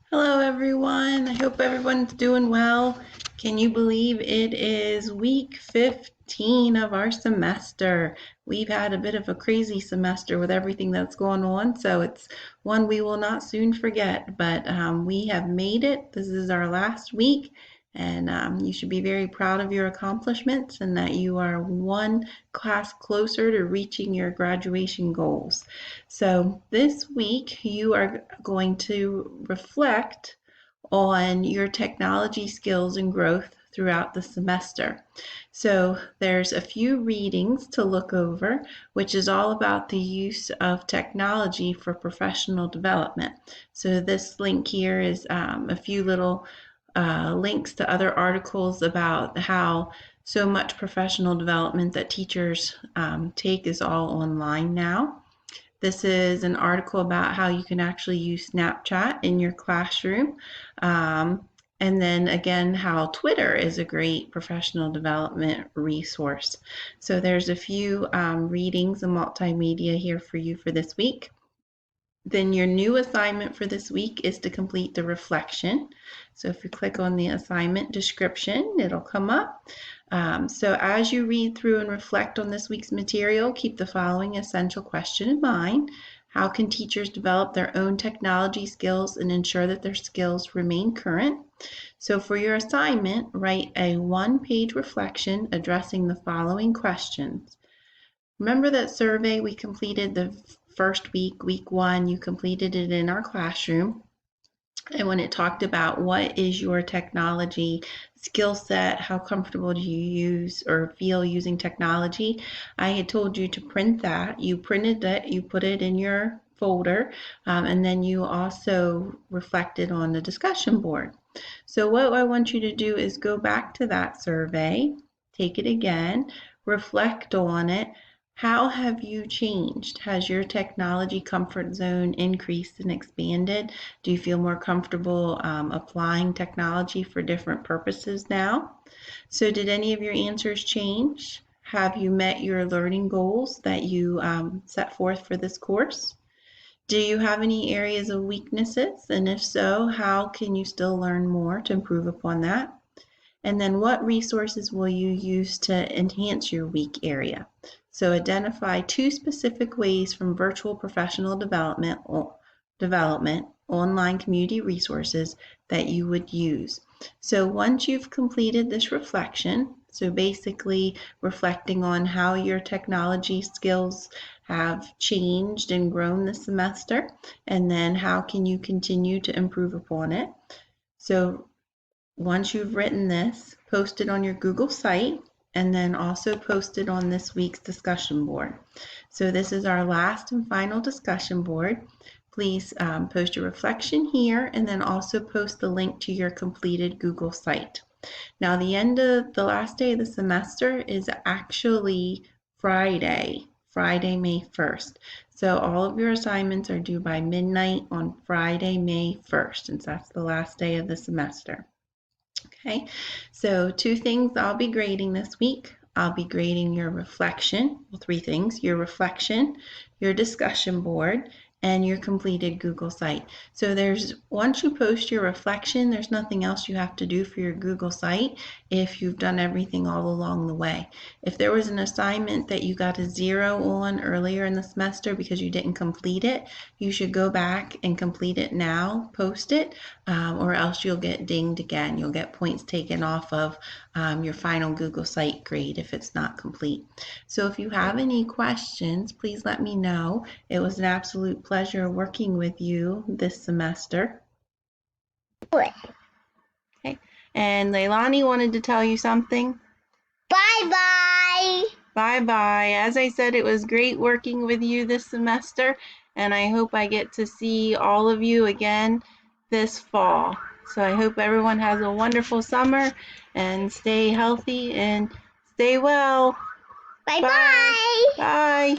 Hello everyone. I hope everyone's doing well. Can you believe it is week 15 of our semester? We've had a bit of a crazy semester with everything that's going on, so it's one we will not soon forget, but we have made it. This is our last week, and you should be very proud of your accomplishments and that you are one class closer to reaching your graduation goals. So this week you are going to reflect on your technology skills and growth throughout the semester. So there's a few readings to look over, which is all about the use of technology for professional development. So this link here is a few little links to other articles about how so much professional development that teachers take is all online now. This is an article about how you can actually use Snapchat in your classroom. And then again, how Twitter is a great professional development resource. So there's a few readings and multimedia here for you for this week. Then your new assignment for this week is to complete the reflection. So if you click on the assignment description, it'll come up. So as you read through and reflect on this week's material, keep the following essential question in mind. How can teachers develop their own technology skills and ensure that their skills remain current? So for your assignment, write a one-page reflection addressing the following questions. Remember that survey we completed the first week, week 1, you completed it in our classroom. And when it talked about what is your technology skill set, how comfortable do you use or feel using technology, I had told you to print that. You printed it, you put it in your folder, and then you also reflected on the discussion board. So what I want you to do is go back to that survey, take it again, reflect on it. How have you changed? Has your technology comfort zone increased and expanded? Do you feel more comfortable applying technology for different purposes now? So did any of your answers change? Have you met your learning goals that you set forth for this course? Do you have any areas of weaknesses? And if so, how can you still learn more to improve upon that? And then what resources will you use to enhance your weak area? So identify 2 specific ways from virtual professional development, online community resources that you would use. So once you've completed this reflection, so basically reflecting on how your technology skills have changed and grown this semester, and then how can you continue to improve upon it. So once you've written this, post it on your Google site and then also post it on this week's discussion board. So this is our last and final discussion board. Please post your reflection here and then also post the link to your completed Google site. Now the end of the last day of the semester is actually Friday, May 1st. So all of your assignments are due by midnight on Friday, May 1st, since that's the last day of the semester. Okay, so 2 things I'll be grading this week. I'll be grading your reflection, well, 3 things, your reflection, your discussion board, and your completed Google site. So once you post your reflection, there's nothing else you have to do for your Google site if you've done everything all along the way. If there was an assignment that you got a 0 on earlier in the semester because you didn't complete it, you should go back and complete it now, post it, or else you'll get dinged again. You'll get points taken off of your final Google site grade if it's not complete. So if you have any questions, please let me know. It was an absolute pleasure working with you this semester. Good. Okay. And Leilani wanted to tell you something. Bye-bye. Bye-bye. As I said, it was great working with you this semester, and I hope I get to see all of you again this fall. So I hope everyone has a wonderful summer and stay healthy and stay well. Bye-bye. Bye.